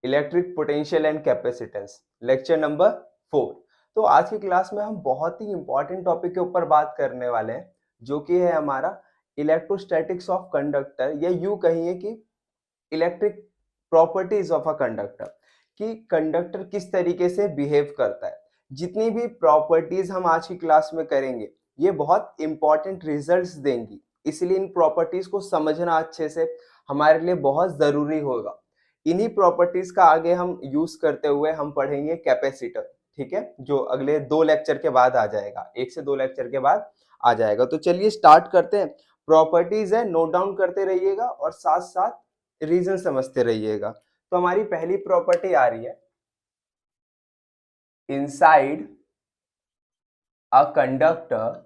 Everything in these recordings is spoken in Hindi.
Electric potential and capacitance, lecture number 4। तो आज की क्लास में हम बहुत ही इंपॉर्टेंट टॉपिक के ऊपर बात करने वाले हैं, जो कि है हमारा इलेक्ट्रोस्टैटिक्स ऑफ कंडक्टर, या यूं कहिए कि electric properties of a conductor, कि कंडक्टर किस तरीके से बिहेव करता है। जितनी भी प्रॉपर्टीज हम आज की क्लास में करेंगे ये बहुत इंपॉर्टेंट रिजल्ट्स देंगी, इसलिए इन प्रॉपर्टीज को समझना अच्छे से हमारे लिए बहुत जरूरी होगा। इन्हीं प्रॉपर्टीज का आगे हम यूज करते हुए हम पढ़ेंगे कैपेसिटर, ठीक है, जो अगले 2 लेक्चर के बाद आ जाएगा, 1 से 2 लेक्चर के बाद आ जाएगा। तो चलिए स्टार्ट करते हैं। प्रॉपर्टीज है, नोट डाउन करते रहिएगा और साथ साथ रीजन समझते रहिएगा। तो हमारी पहली प्रॉपर्टी आ रही है, inside a conductor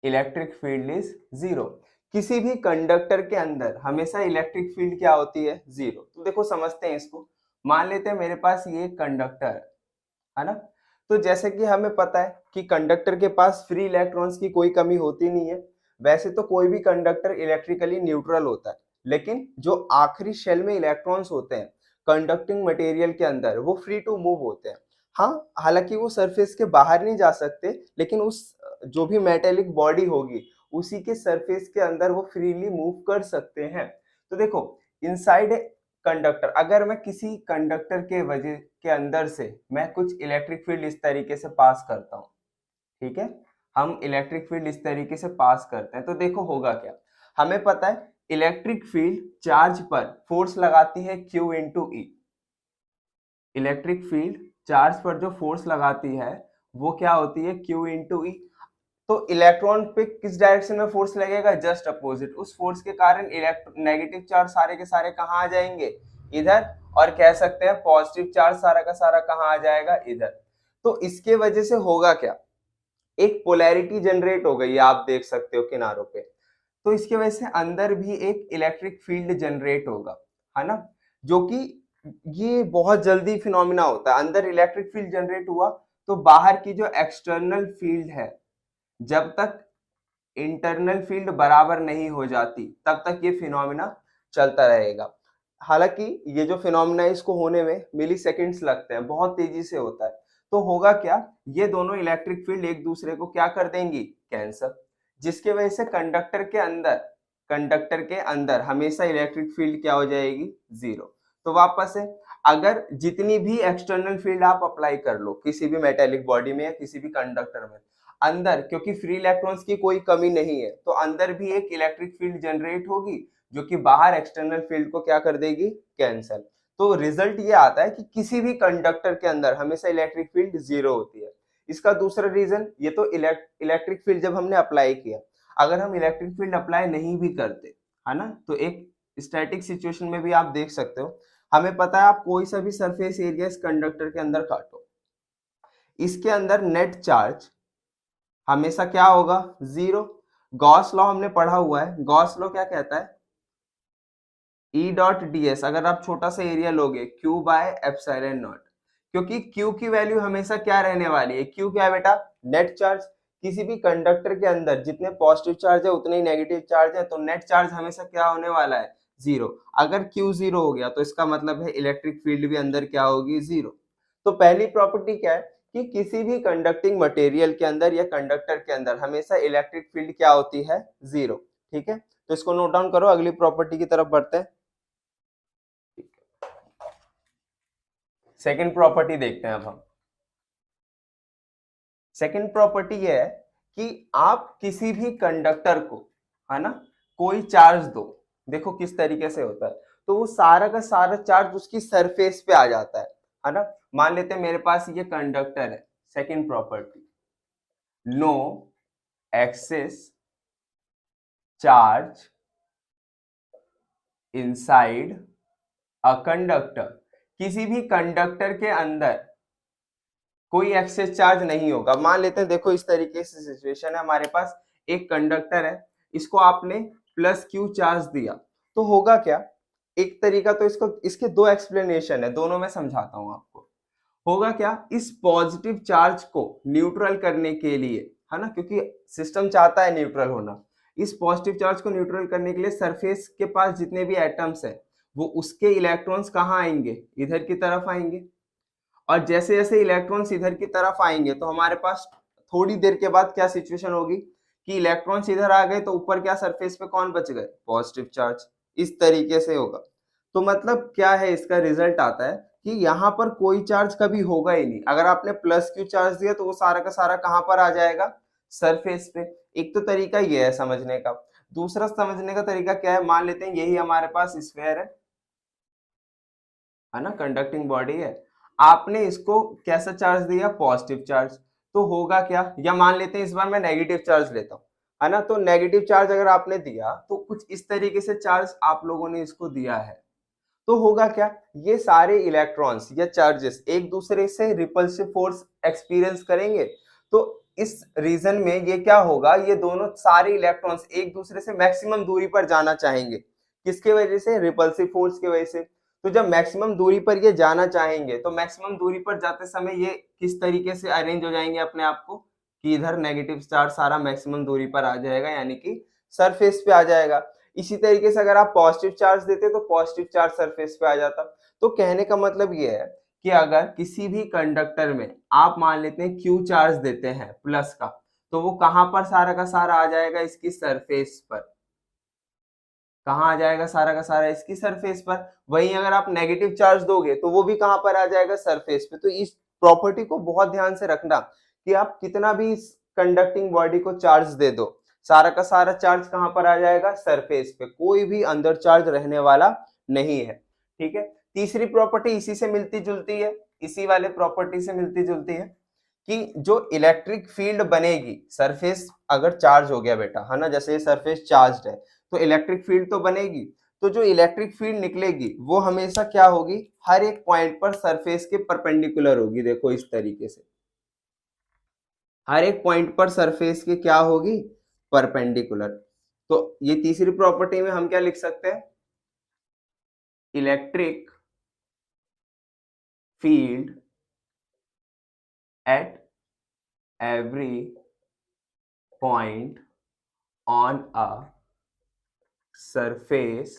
electric field is zero. किसी भी कंडक्टर के अंदर हमेशा इलेक्ट्रिक फील्ड क्या होती है? जीरो। तो देखो समझते हैं इसको। मान लेते हैं मेरे पास ये कंडक्टर है ना। तो जैसे कि हमें पता है कि कंडक्टर के पास फ्री इलेक्ट्रॉन्स की कोई कमी होती नहीं है। वैसे तो कोई भी कंडक्टर इलेक्ट्रिकली न्यूट्रल होता है, लेकिन जो आखिरी शेल में इलेक्ट्रॉन्स होते हैं कंडक्टिंग मटेरियल के अंदर, वो फ्री टू मूव होते हैं। हाँ, हालांकि वो सरफेस के बाहर नहीं जा सकते, लेकिन उस जो भी मेटेलिक बॉडी होगी उसी के सरफेस के अंदर वो फ्रीली मूव कर सकते हैं। तो देखो, इनसाइड कंडक्टर, अगर मैं किसी कंडक्टर के वजह के अंदर से मैं कुछ इलेक्ट्रिक फील्ड इस तरीके से पास करता हूँ, ठीक है, हम इलेक्ट्रिक फील्ड इस तरीके से पास करते हैं, तो देखो होगा क्या। हमें पता है इलेक्ट्रिक फील्ड चार्ज पर फोर्स लगाती है Q इंटू ई। इलेक्ट्रिक फील्ड चार्ज पर जो फोर्स लगाती है वो क्या होती है? Q इंटू ई। तो इलेक्ट्रॉन पे किस डायरेक्शन में फोर्स लगेगा? Just opposite. उस फोर्स के कारण नेगेटिव चार्ज सारे के सारे कहाँ आ जाएंगे? इधर। और कह सकते हैं पॉजिटिव चार्ज सारा का सारा कहाँ आ जाएगा? इधर। तो इसके वजह से होगा क्या, एक पोलैरिटी जनरेट हो गई है, आप देख सकते हो किनारों पे। तो इसकी वजह से अंदर भी एक इलेक्ट्रिक फील्ड जनरेट होगा, है ना, जो कि ये बहुत जल्दी फिनोमिना होता है। अंदर इलेक्ट्रिक फील्ड जनरेट हुआ तो बाहर की जो एक्सटर्नल फील्ड है, जब तक इंटरनल फील्ड बराबर नहीं हो जाती तब तक ये फिनोमिना चलता रहेगा। हालांकि ये जो फिनोमिना है इसको होने में मिली सेकेंड्स लगते हैं, बहुत तेजी से होता है। तो होगा क्या, ये दोनों इलेक्ट्रिक फील्ड एक दूसरे को क्या कर देंगी? कैंसल। जिसके वजह से कंडक्टर के अंदर हमेशा इलेक्ट्रिक फील्ड क्या हो जाएगी? जीरो। तो वापस से, अगर जितनी भी एक्सटर्नल फील्ड आप अप्लाई कर लो किसी भी मेटेलिक बॉडी में या किसी भी कंडक्टर में, अंदर क्योंकि फ्री इलेक्ट्रॉन्स की कोई कमी नहीं है, तो अंदर भी एक इलेक्ट्रिक फील्ड जनरेट होगी जो कि बाहर एक्सटर्नल फील्ड को क्या कर देगी? कैंसल। तो रिजल्ट ये आता है कि किसी भी कंडक्टर के अंदर हमेशा इलेक्ट्रिक फील्ड जीरो होती है। इसका दूसरा रीजन, ये तो इलेक्ट्रिक फील्ड जब हमने अप्लाई किया, अगर हम इलेक्ट्रिक फील्ड अप्लाई नहीं भी करते, है ना, तो एक स्टैटिक सिचुएशन में भी आप देख सकते हो, हमें पता है आप कोई सा भी सरफेस एरिया इस कंडक्टर के अंदर काटो, इसके अंदर नेट चार्ज हमेशा क्या होगा? जीरो। गॉस लॉ हमने पढ़ा हुआ है। गॉस लॉ क्या कहता है? E डॉट ds, अगर आप छोटा सा एरिया लोगे, Q बाय एप्सिलॉन नॉट, क्योंकि Q की वैल्यू हमेशा क्या रहने वाली है? Q क्या है बेटा? Net charge. किसी भी कंडक्टर के अंदर जितने पॉजिटिव चार्ज है उतने ही नेगेटिव चार्ज है, तो नेट चार्ज हमेशा क्या होने वाला है? जीरो। अगर Q जीरो हो गया तो इसका मतलब है इलेक्ट्रिक फील्ड भी अंदर क्या होगी? जीरो। तो पहली प्रॉपर्टी क्या है कि किसी भी कंडक्टिंग मटेरियल के अंदर या कंडक्टर के अंदर हमेशा इलेक्ट्रिक फील्ड क्या होती है? जीरो। ठीक है, तो इसको नोट डाउन करो, अगली प्रॉपर्टी की तरफ बढ़ते हैं। सेकेंड प्रॉपर्टी देखते हैं अब हम। सेकेंड प्रॉपर्टी ये है कि आप किसी भी कंडक्टर को, है ना, कोई चार्ज दो, देखो किस तरीके से होता है, तो वो सारा का सारा चार्ज उसकी सरफेस पे आ जाता है ना। मान लेते हैं मेरे पास ये कंडक्टर है। Second property, no excess charge inside a conductor. किसी भी कंडक्टर के अंदर कोई एक्सेस चार्ज नहीं होगा। मान लेते हैं, देखो इस तरीके से सिचुएशन है, हमारे पास एक कंडक्टर है, इसको आपने प्लस क्यू चार्ज दिया, तो होगा क्या, एक तरीका, तो इसको, इसके दो एक्सप्लेनेशन है, दोनों में समझाता हूं आपको। होगा क्या, इस पॉजिटिव चार्ज को न्यूट्रल करने के लिए, है ना, क्योंकि सिस्टम चाहता है न्यूट्रल होना, इस पॉजिटिव चार्ज को न्यूट्रल करने के लिए सरफेस के पास जितने भी एटम्स हैं वो उसके इलेक्ट्रॉन्स कहाँ आएंगे, इधर की तरफ आएंगे। और जैसे जैसे इलेक्ट्रॉन्स इधर की तरफ आएंगे तो हमारे पास थोड़ी देर के बाद क्या सिचुएशन होगी कि इलेक्ट्रॉन्स इधर आ गए तो ऊपर क्या सरफेस पे कौन बच गए, पॉजिटिव चार्ज। इस तरीके से होगा। तो मतलब क्या है, इसका रिजल्ट आता है कि यहाँ पर कोई चार्ज कभी होगा ही नहीं। अगर आपने प्लस क्यू चार्ज दिया तो वो सारा का सारा कहाँ पर आ जाएगा, सरफेस पे। एक तो तरीका ये है समझने का। दूसरा समझने का तरीका क्या है, मान लेते हैं यही हमारे पास स्फीयर है ना, कंडक्टिंग बॉडी है। आपने इसको कैसा चार्ज दिया, पॉजिटिव चार्ज। तो होगा क्या, या मान लेते हैं इस बार मैं नेगेटिव चार्ज लेता हूँ, है ना। तो नेगेटिव चार्ज अगर आपने दिया तो कुछ इस तरीके से चार्ज आप लोगों ने इसको दिया है। तो होगा क्या, ये सारे इलेक्ट्रॉन्स या चार्जेस एक दूसरे से रिपल्सिव फोर्स एक्सपीरियंस करेंगे। तो इस रीजन में ये क्या होगा, ये दोनों सारे इलेक्ट्रॉन्स एक दूसरे से मैक्सिमम दूरी पर जाना चाहेंगे। किसके वजह से, रिपल्सिव फोर्स की वजह से। तो जब मैक्सिमम दूरी पर ये जाना चाहेंगे तो मैक्सिमम दूरी पर जाते समय ये किस तरीके से अरेंज हो जाएंगे अपने आप को, कि इधर नेगेटिव चार्ज सारा मैक्सिमम दूरी पर आ जाएगा, यानी कि सरफेस पे आ जाएगा। इसी तरीके से अगर आप पॉजिटिव चार्ज देते तो पॉजिटिव चार्ज सरफेस पे आ जाता। तो कहने का मतलब ये है कि अगर किसी भी कंडक्टर में आप मान लेते हैं क्यू चार्ज देते हैं प्लस का, तो वो कहां पर सारा का सारा आ जाएगा, इसकी सरफेस पर। कहाँ आ जाएगा सारा का सारा, इसकी सरफेस पर। वहीं अगर आप नेगेटिव चार्ज दोगे तो वो भी कहां पर आ जाएगा, सरफेस पे। तो इस प्रॉपर्टी को बहुत ध्यान से रखना कि आप कितना भी इस कंडक्टिंग बॉडी को चार्ज दे दो, सारा का सारा चार्ज कहां पर आ जाएगा, सरफेस पे। कोई भी अंदर चार्ज रहने वाला नहीं है। ठीक है। तीसरी प्रॉपर्टी इसी से मिलती जुलती है, इसी वाले प्रॉपर्टी से मिलती जुलती है कि जो इलेक्ट्रिक फील्ड बनेगी, सरफेस अगर चार्ज हो गया बेटा, है ना, जैसे ये सरफेस चार्ज है तो इलेक्ट्रिक फील्ड तो बनेगी। तो जो इलेक्ट्रिक फील्ड निकलेगी वो हमेशा क्या होगी, हर एक पॉइंट पर सरफेस के परपेंडिकुलर होगी। देखो इस तरीके से हर एक पॉइंट पर सरफेस के क्या होगी, परपेंडिकुलर। तो ये तीसरी प्रॉपर्टी में हम क्या लिख सकते हैं, electric field at every point on a surface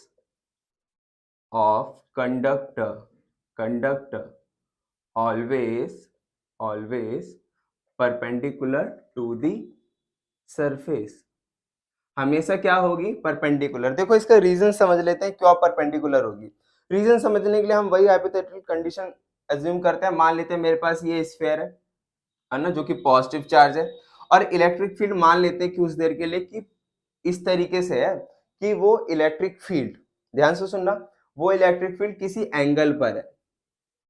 of conductor always perpendicular to the surface। हमेशा क्या होगी, परपेंडिकुलर। देखो इसका रीजन समझ लेते हैं क्यों परपेंडिकुलर होगी। रीजन समझने के लिए हम वही हाइपोथेटिकल कंडीशन अज्यूम करते हैं। मान लेते हैं मेरे पास ये स्फीयर है ना, जो कि पॉजिटिव चार्ज है, और इलेक्ट्रिक फील्ड मान लेते हैं कि उस देर के लिए कि इस तरीके से है कि वो इलेक्ट्रिक फील्ड, ध्यान से सुनना, वो इलेक्ट्रिक फील्ड किसी एंगल पर है,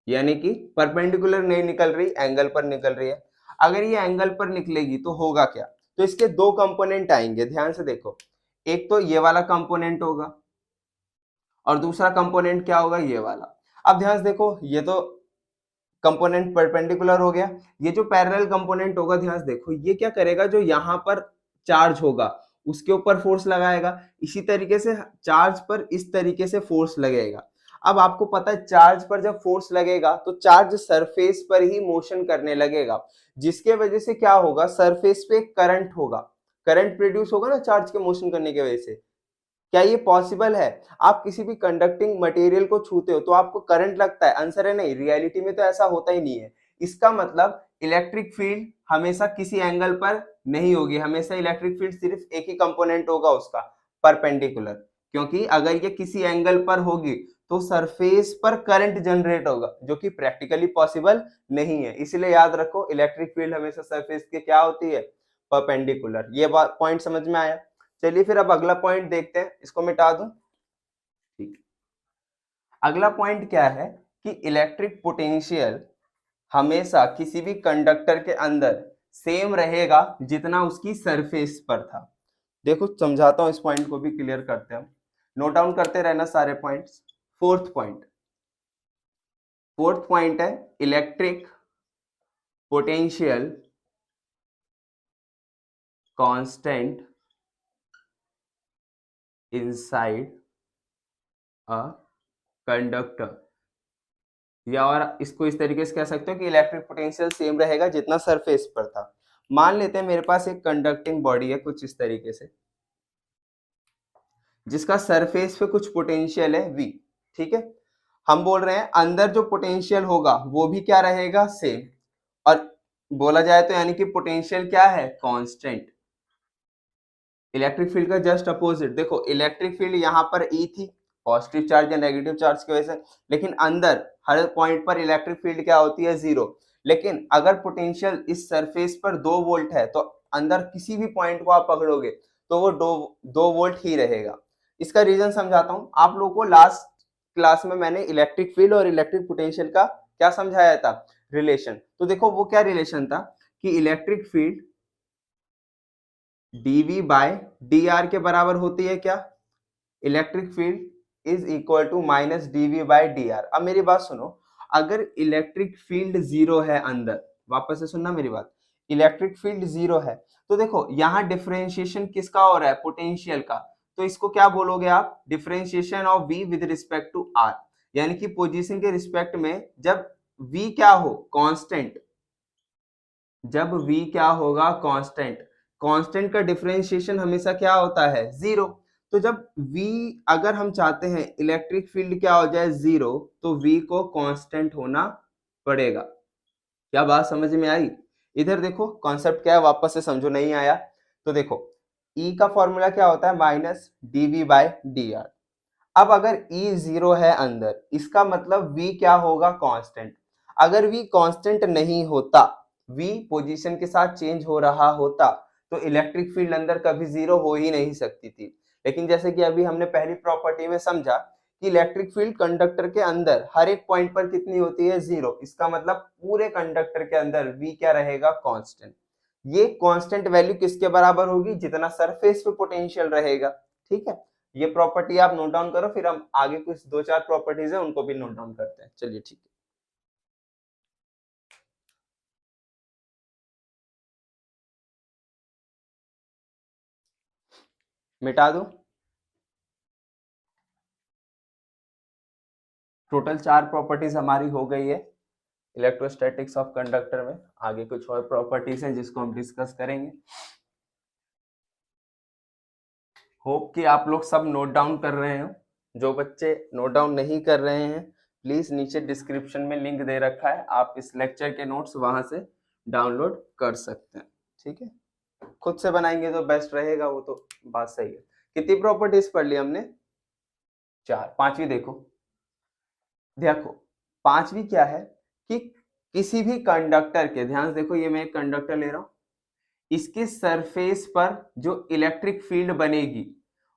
यानी कि परपेंडिकुलर नहीं निकल रही, एंगल पर निकल रही है। अगर ये एंगल पर निकलेगी तो होगा क्या, तो इसके दो कंपोनेंट आएंगे, ध्यान से देखो। एक तो ये वाला कंपोनेंट होगा और दूसरा कंपोनेंट क्या होगा, ये वाला। अब ध्यान से देखो, ये तो कंपोनेंट परपेंडिकुलर हो गया। ये जो पैरेलल कंपोनेंट होगा, ध्यान से देखो, ये क्या करेगा, जो यहाँ पर चार्ज होगा उसके ऊपर फोर्स लगाएगा। इसी तरीके से चार्ज पर इस तरीके से फोर्स लगेगा। अब आपको पता है चार्ज पर जब फोर्स लगेगा तो चार्ज सरफेस पर ही मोशन करने लगेगा, जिसके वजह से क्या होगा, सरफेस पे करंट होगा, करंट प्रोड्यूस होगा ना चार्ज के मोशन करने की वजह से। क्या ये पॉसिबल है, आप किसी भी कंडक्टिंग मटेरियल को छूते हो तो आपको करंट लगता है, आंसर है नहीं। रियलिटी में तो ऐसा होता ही नहीं है। इसका मतलब इलेक्ट्रिक फील्ड हमेशा किसी एंगल पर नहीं होगी, हमेशा इलेक्ट्रिक फील्ड सिर्फ एक ही कंपोनेंट होगा उसका, परपेंडिकुलर। क्योंकि अगर ये किसी एंगल पर होगी तो सरफेस पर करंट जनरेट होगा, जो कि प्रैक्टिकली पॉसिबल नहीं है। इसलिए याद रखो, इलेक्ट्रिक फील्ड हमेशा सरफेस के क्या होती है, परपेंडिकुलर। ये बात पॉइंट समझ में आया। चलिए फिर अब अगला पॉइंट देखते हैं, इसको मिटा दूं। ठीक, अगला पॉइंट क्या है कि इलेक्ट्रिक पोटेंशियल हमेशा किसी भी कंडक्टर के अंदर सेम रहेगा जितना उसकी सरफेस पर था। देखो समझाता हूं, इस पॉइंट को भी क्लियर करते हैं, नोट डाउन करते रहना सारे पॉइंट्स। फोर्थ पॉइंट है electric potential constant inside a conductor, या और इसको इस तरीके से कह सकते हो कि इलेक्ट्रिक पोटेंशियल सेम रहेगा जितना सरफेस पर था। मान लेते हैं मेरे पास एक कंडक्टिंग बॉडी है कुछ इस तरीके से, जिसका सरफेस पे कुछ पोटेंशियल है V। ठीक है। हम बोल रहे हैं अंदर जो पोटेंशियल होगा वो भी क्या रहेगा, सेम। और बोला जाए तो यानी कि पोटेंशियल क्या है, कांस्टेंट। इलेक्ट्रिक फील्ड का जस्ट अपोजिट देखो, इलेक्ट्रिक फील्ड यहाँ पर ई थी, पॉजिटिव चार्ज या नेगेटिव चार्ज की वजह से, लेकिन अंदर हर पॉइंट पर इलेक्ट्रिक फील्ड क्या होती है, जीरो। लेकिन अगर पोटेंशियल इस सरफेस पर 2 वोल्ट है तो अंदर किसी भी पॉइंट को आप पकड़ोगे तो वो 2 वोल्ट ही रहेगा। इसका रीजन समझाता हूं आप लोगों को। लास्ट क्लास में मैंने इलेक्ट्रिक फील्ड और इलेक्ट्रिक पोटेंशियल का क्या समझाया था, रिलेशन। तो देखो वो क्या रिलेशन था कि electric field dv by dr के बराबर होती है क्या, electric field is equal to minus dv by dr। अब मेरी बात सुनो, अगर इलेक्ट्रिक फील्ड जीरो है अंदर, वापस से सुनना मेरी बात, इलेक्ट्रिक फील्ड जीरो है तो देखो यहाँ डिफरेंशिएशन किसका हो रहा है, पोटेंशियल का। तो इसको क्या बोलोगे आप, differentiation of v with respect to r, यानी कि पोजीशन के रिस्पेक्ट में जब v क्या हो, कांस्टेंट, जब v क्या होगा, कांस्टेंट, कांस्टेंट का डिफरेंशिएशन हमेशा क्या होता है, जीरो। तो जब v, अगर हम चाहते हैं इलेक्ट्रिक फील्ड क्या हो जाए, जीरो, तो v को कांस्टेंट होना पड़ेगा। क्या बात समझ में आई। इधर देखो कॉन्सेप्ट क्या है, वापस से समझो, नहीं आया तो देखो, E का फॉर्मूला क्या होता है, माइनस dv बाय dr। अब अगर E जीरो है अंदर, इसका मतलब V क्या होगा, कांस्टेंट। अगर V कांस्टेंट नहीं होता, V पोजीशन के साथ चेंज हो रहा होता, तो इलेक्ट्रिक फील्ड अंदर कभी जीरो हो ही नहीं सकती थी। लेकिन जैसे कि अभी हमने पहली प्रॉपर्टी में समझा कि इलेक्ट्रिक फील्ड कंडक्टर के अंदर हर एक पॉइंट पर कितनी होती है, जीरो। इसका मतलब पूरे कंडक्टर के अंदर V क्या रहेगा, कांस्टेंट। ये कांस्टेंट वैल्यू किसके बराबर होगी, जितना सरफेस पे पोटेंशियल रहेगा। ठीक है, ये प्रॉपर्टी आप नोट डाउन करो, फिर हम आगे कुछ 2-4 प्रॉपर्टीज है उनको भी नोट डाउन करते हैं। चलिए ठीक है, मिटा दो। टोटल 4 प्रॉपर्टीज हमारी हो गई है इलेक्ट्रोस्टैटिक्स ऑफ कंडक्टर में। आगे कुछ और प्रॉपर्टीज हैं जिसको हम डिस्कस करेंगे। होप कि आप लोग सब नोट डाउन कर रहे हो। जो बच्चे नोट डाउन नहीं कर रहे हैं, प्लीज नीचे डिस्क्रिप्शन में लिंक दे रखा है, आप इस लेक्चर के नोट्स वहां से डाउनलोड कर सकते हैं। ठीक है, खुद से बनाएंगे तो बेस्ट रहेगा, वो तो बात सही है। कितनी प्रॉपर्टीज पढ़ ली हमने, 4। पांचवी देखो, देखो पांचवी क्या है कि किसी भी कंडक्टर के, ध्यान से देखो, ये मैं एक कंडक्टर ले रहा हूं, इसके सरफेस पर जो इलेक्ट्रिक फील्ड बनेगी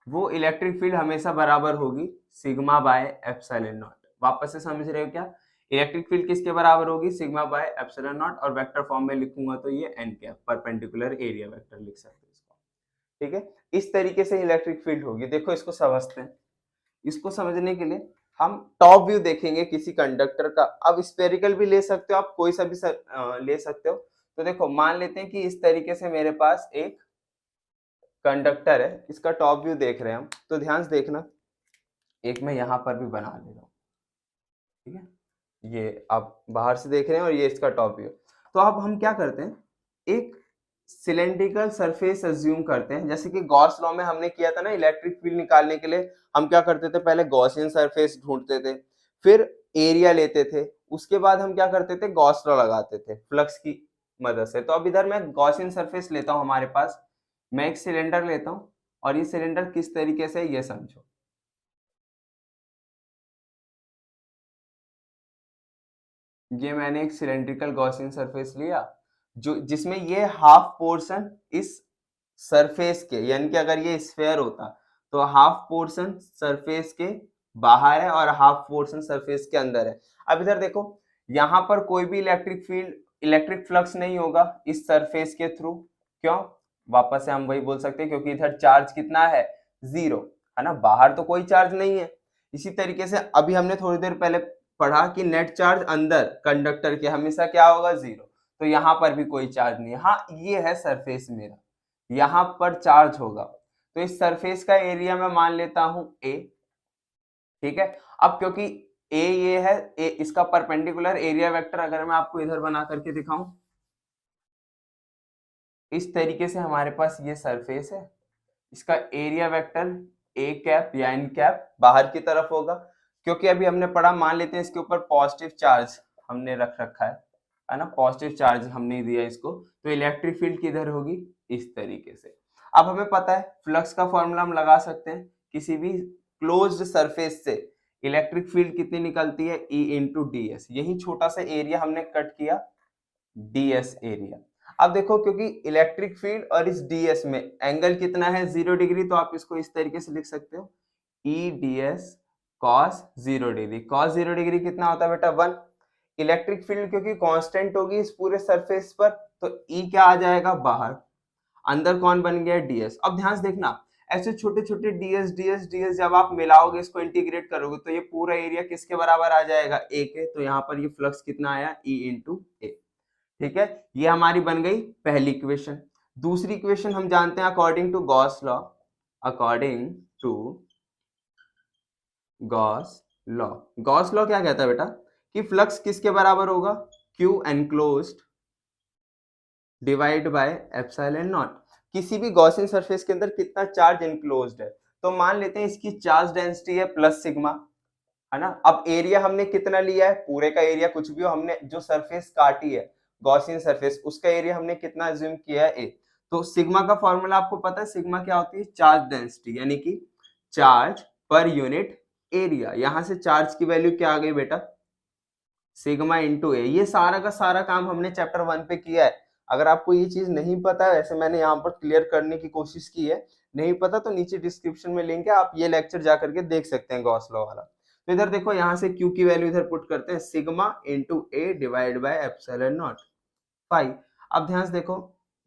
वो इलेक्ट्रिक फील्ड हमेशा बराबर होगी सिग्मा बाय एप्सिलॉन नॉट। वापस से समझ रहे हो क्या, इलेक्ट्रिक फील्ड किसके बराबर होगी, सिग्मा बाय एप्सिलॉन नॉट। और वेक्टर फॉर्म में लिखूंगा तो ये n cap, perpendicular area vector लिख सकते हैं इसको। ठीक है, इस तरीके से इलेक्ट्रिक फील्ड होगी। देखो इसको समझते हैं। इसको समझने के लिए हम टॉप व्यू देखेंगे किसी कंडक्टर का। अब स्फेरिकल भी ले सकते हो आप, कोई सा भी ले सकते हो। तो देखो मान लेते हैं कि इस तरीके से मेरे पास एक कंडक्टर है, इसका टॉप व्यू देख रहे हैं हम। तो ध्यान से देखना, एक मैं यहां पर भी बना ले रहा हूं। ठीक है, ये आप बाहर से देख रहे हैं और ये इसका टॉप व्यू। तो अब हम क्या करते हैं, एक सिलेंड्रिकल सरफेस अज्यूम करते हैं, जैसे कि गॉस लॉ में हमने किया था ना, इलेक्ट्रिक फील्ड निकालने के लिए हम क्या करते थे, पहले गॉसियन सरफेस ढूंढते थे, फिर एरिया लेते थे, उसके बाद हम क्या करते थे, गॉस लॉ लगाते थे फ्लक्स की मदद से। तो अब इधर मैं गॉसियन सरफेस लेता हूं, हमारे पास मैं एक सिलेंडर लेता हूं, और ये सिलेंडर किस तरीके से, ये समझो। ये मैंने एक सिलेंड्रिकल गॉसियन सरफेस लिया, जो जिसमें ये हाफ पोर्शन इस सरफेस के, यानी कि अगर ये स्फेयर होता तो हाफ पोर्शन सरफेस के बाहर है और हाफ पोर्शन सरफेस के अंदर है। अब इधर देखो, यहां पर कोई भी इलेक्ट्रिक फील्ड, इलेक्ट्रिक फ्लक्स नहीं होगा इस सरफेस के थ्रू। क्यों, वापस से हम वही बोल सकते हैं, क्योंकि इधर चार्ज कितना है, जीरो है ना, बाहर तो कोई चार्ज नहीं है। इसी तरीके से अभी हमने थोड़ी देर पहले पढ़ा कि नेट चार्ज अंदर कंडक्टर के हमेशा क्या होगा, जीरो। तो यहाँ पर भी कोई चार्ज नहीं है। हाँ, ये है सरफेस मेरा, यहाँ पर चार्ज होगा। तो इस सरफेस का एरिया मैं मान लेता हूं ए। ठीक है, अब क्योंकि ए ये है, ए इसका परपेंडिकुलर एरिया वेक्टर अगर मैं आपको इधर बना करके दिखाऊं, इस तरीके से हमारे पास ये सरफेस है, इसका एरिया वेक्टर ए कैप या एन कैप बाहर की तरफ होगा। क्योंकि अभी हमने पढ़ा, मान लेते हैं इसके ऊपर पॉजिटिव चार्ज हमने रख रखा है ना, पॉजिटिव चार्ज हमने दिया इसको, तो इलेक्ट्रिक फील्ड किधर होगी, इस तरीके से। अब हमें पता है फ्लक्स का फॉर्मूला हम लगा सकते हैं, किसी भी क्लोज्ड सरफेस से इलेक्ट्रिक फील्ड कितनी निकलती है, E इंटू डी एस। यही छोटा सा एरिया हमने कट किया, ds एरिया। अब देखो क्योंकि इलेक्ट्रिक फील्ड और इस ds में एंगल कितना है, 0 डिग्री, तो आप इसको इस तरीके से लिख सकते हो, E ds cos 0 degree. cos 0 degree कितना होता है बेटा, 1। इलेक्ट्रिक फील्ड क्योंकि कांस्टेंट होगी इस पूरे सरफेस पर, तो E क्या आ जाएगा बाहर, अंदर कौन बन गया, ds। अब ध्यान से देखना, ऐसे छोटे छोटे ds जब आप मिलाओगे, इसको इंटीग्रेट करोगे, तो ये पूरा एरिया किसके बराबर आ जाएगा, a के। तो यहाँ पर ये फ्लक्स कितना आया, E इंटू ए। ठीक है, ये हमारी बन गई पहली इक्वेशन। दूसरी इक्वेशन हम जानते हैं according to Gauss law, according to Gauss law. Gauss law क्या कहता है बेटा, कि फ्लक्स किसके बराबर होगा, Q enclosed divide by epsilon not. किसी भी गॉसियन सरफेस के अंदर कितना चार्ज एनक्लोज्ड है, तो मान लेते हैं इसकी चार्ज डेंसिटी है प्लस सिग्मा, है ना। अब एरिया हमने कितना लिया है, पूरे का एरिया कुछ भी हो, हमने जो सरफेस काटी है गॉसियन सरफेस, उसका एरिया हमने कितना अज्यूम किया है, ए। तो सिग्मा का फॉर्मूला आपको पता है, सिग्मा क्या होती है, चार्ज डेंसिटी, यानी कि चार्ज पर यूनिट एरिया। यहां से चार्ज की वैल्यू क्या आ गई बेटा, सिग्मा इंटू ए। ये सारा का सारा काम हमने चैप्टर 1 पे किया है। अगर आपको ये चीज नहीं पता है, वैसे मैंने यहाँ पर क्लियर करने की कोशिश की है, नहीं पता तो नीचे डिस्क्रिप्शन में लिंक है, आप ये लेक्चर जा करके देख सकते हैं गॉस लॉ वाला। तो इधर देखो, यहाँ से Q की वैल्यू इधर पुट करते हैं, sigma into A divide by epsilon not 5। अब ध्यान से देखो,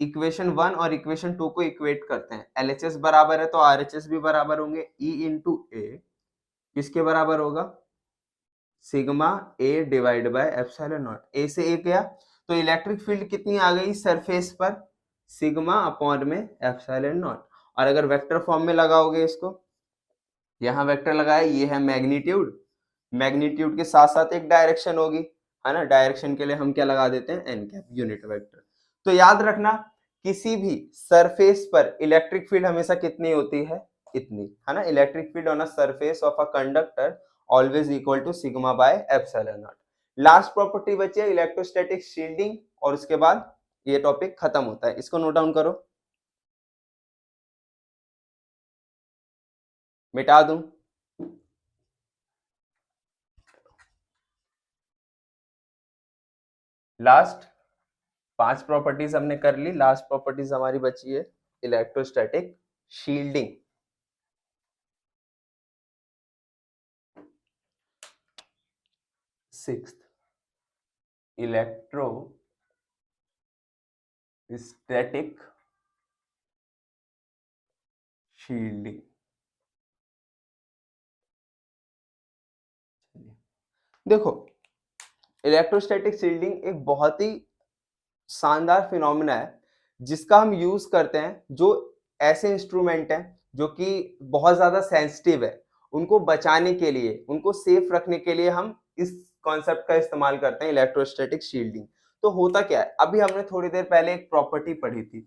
इक्वेशन 1 और इक्वेशन 2 को इक्वेट करते हैं, LHS बराबर है तो RHS भी बराबर होंगे। E इंटू ए किसके बराबर होगा, sigma A divide by epsilon naught. A से ए गया, तो इलेक्ट्रिक फील्ड कितनी आ गई सरफेस पर, सिग्मा अपॉन में एप्सिलॉन नॉट। और अगर वेक्टर फॉर्म में लगाओगे इसको, यहाँ वेक्टर लगाया, ये है मैग्नीट्यूड, मैग्नीट्यूड के साथ साथ एक डायरेक्शन होगी, है ना। डायरेक्शन के लिए हम क्या लगा देते हैं, एन कैप, यूनिट वेक्टर। तो याद रखना, किसी भी सरफेस पर इलेक्ट्रिक फील्ड हमेशा कितनी होती है, इतनी, है ना। Electric field on a surface of a conductor always equal to sigma by epsilon naught. Last property बची है इलेक्ट्रोस्टैटिक शील्डिंग, और उसके बाद ये टॉपिक खत्म होता है। इसको नोट डाउन करो, मिटा दूं। लास्ट 5 प्रॉपर्टीज हमने कर ली, लास्ट प्रॉपर्टीज हमारी बची है electrostatic shielding. Sixth, electrostatic shielding. देखो, इलेक्ट्रोस्टैटिक शील्डिंग एक बहुत ही शानदार फिनोमेना है, जिसका हम यूज करते हैं जो ऐसे इंस्ट्रूमेंट हैं जो कि बहुत ज्यादा सेंसिटिव है, उनको बचाने के लिए, उनको सेफ रखने के लिए हम इस कॉन्सेप्ट का इस्तेमाल करते हैं, इलेक्ट्रोस्टैटिक शील्डिंग। तो होता क्या है, अभी हमने थोड़ी देर पहले एक प्रॉपर्टी पढ़ी थी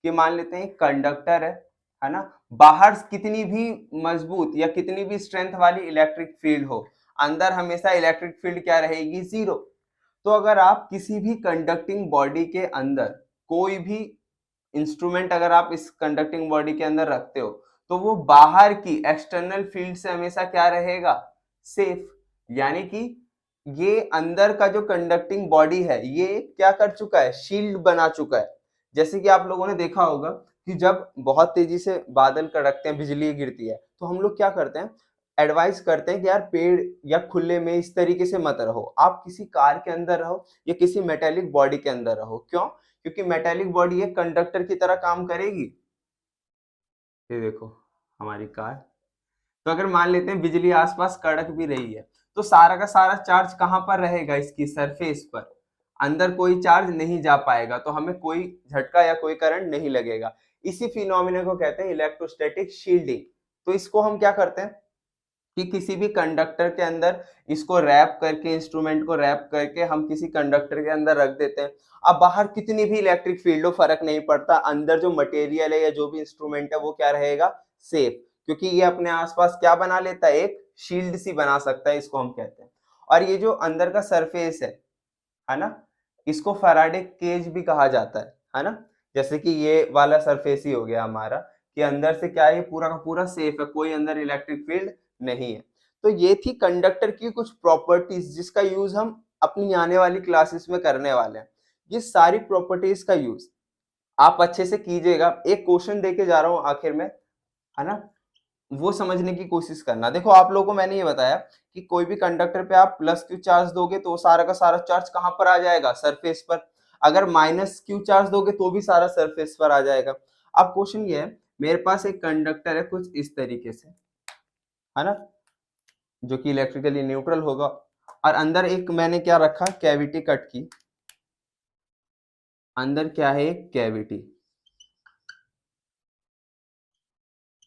कि मान लेते हैं कंडक्टर है ना, बाहर कितनी भी मजबूत या कितनी भी स्ट्रेंथ वाली इलेक्ट्रिक फील्ड हो, अंदर हमेशा इलेक्ट्रिक फील्ड क्या रहेगी, जीरो। तो अगर आप किसी भी कंडक्टिंग बॉडी के अंदर कोई भी इंस्ट्रूमेंट अगर आप इस कंडक्टिंग बॉडी के अंदर रखते हो, तो वो बाहर की एक्सटर्नल फील्ड से हमेशा क्या रहेगा, सेफ। यानी कि ये अंदर का जो कंडक्टिंग बॉडी है, ये क्या कर चुका है, शील्ड बना चुका है। जैसे कि आप लोगों ने देखा होगा कि जब बहुत तेजी से बादल कड़कते हैं, बिजली गिरती है, तो हम लोग क्या करते हैं, एडवाइस करते हैं कि यार पेड़ या खुले में इस तरीके से मत रहो, आप किसी कार के अंदर रहो या किसी मेटेलिक बॉडी के अंदर रहो। क्यों, क्योंकि मेटेलिक बॉडी एक कंडक्टर की तरह काम करेगी। ये देखो हमारी कार, तो अगर मान लेते हैं बिजली आसपास कड़क भी रही है, तो सारा का सारा चार्ज कहां पर रहेगा, इसकी सरफेस पर, अंदर कोई चार्ज नहीं जा पाएगा, तो हमें कोई झटका या कोई करंट नहीं लगेगा। इसी फिनोमिना को कहते हैं इलेक्ट्रोस्टैटिक शील्डिंग। तो इसको हम क्या करते हैं कि किसी भी कंडक्टर के अंदर इसको रैप करके, इंस्ट्रूमेंट को रैप करके हम किसी कंडक्टर के अंदर रख देते हैं। अब बाहर कितनी भी इलेक्ट्रिक फील्ड हो, फर्क नहीं पड़ता, अंदर जो मटेरियल है या जो भी इंस्ट्रूमेंट है वो क्या रहेगा, सेफ, क्योंकि ये अपने आसपास क्या बना लेता है, एक शील्ड सी बना सकता है, इसको हम कहते हैं। और ये जो अंदर का सरफेस है ना, इसको फैराडे केज भी कहा जाता है ना। जैसे कि ये वाला सरफेस ही हो गया हमारा, कि अंदर से क्या है, ये पूरा का पूरा सेफ है, कोई अंदर इलेक्ट्रिक फील्ड नहीं है। तो ये थी कंडक्टर की कुछ प्रॉपर्टीज, जिसका यूज हम अपनी आने वाली क्लासेस में करने वाले हैं। ये सारी प्रॉपर्टीज का यूज आप अच्छे से कीजिएगा। एक क्वेश्चन देके जा रहा हूं आखिर में, है ना, वो समझने की कोशिश करना। देखो आप लोगों को मैंने ये बताया कि कोई भी कंडक्टर पे आप प्लस क्यू चार्ज दोगे तो सारा का सारा चार्ज कहां पर आ जाएगा, सरफेस पर। अगर माइनस क्यू चार्ज दोगे तो भी सारा सरफेस पर आ जाएगा। अब क्वेश्चन ये है, मेरे पास एक कंडक्टर है कुछ इस तरीके से, है ना, जो कि इलेक्ट्रिकली न्यूट्रल होगा, और अंदर एक मैंने क्या रखा, कैविटी कट की। अंदर क्या है, एक कैविटी,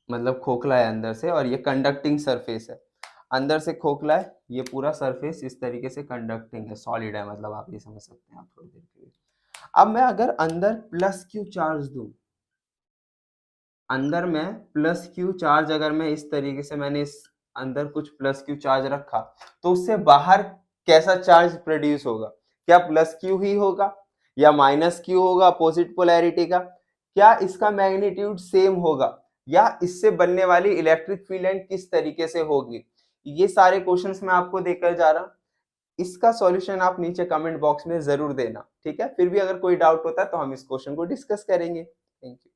मतलब खोखला है अंदर से, और ये कंडक्टिंग सरफेस है। अंदर से खोखला है, ये पूरा सरफेस इस तरीके से कंडक्टिंग है, सॉलिड है, मतलब आप ये समझ सकते हैं आप थोड़ी देर के लिए। अब मैं अगर अंदर प्लस क्यू चार्ज दूं, अंदर में प्लस क्यू चार्ज, अगर मैं इस तरीके से, मैंने इस अंदर कुछ प्लस क्यू चार्ज रखा, तो उससे बाहर कैसा चार्ज प्रोड्यूस होगा? क्या प्लस क्यू ही होगा या माइनस क्यू होगा अपोजिट पोलैरिटी का? क्या इसका मैग्नीट्यूड सेम होगा, या इससे बनने वाली इलेक्ट्रिक फील्ड एंड किस तरीके से होगी? ये सारे क्वेश्चंस मैं आपको देकर जा रहा हूं। इसका सॉल्यूशन आप नीचे कमेंट बॉक्स में जरूर देना, ठीक है। फिर भी अगर कोई डाउट होता है तो हम इस क्वेश्चन को डिस्कस करेंगे। Thank you.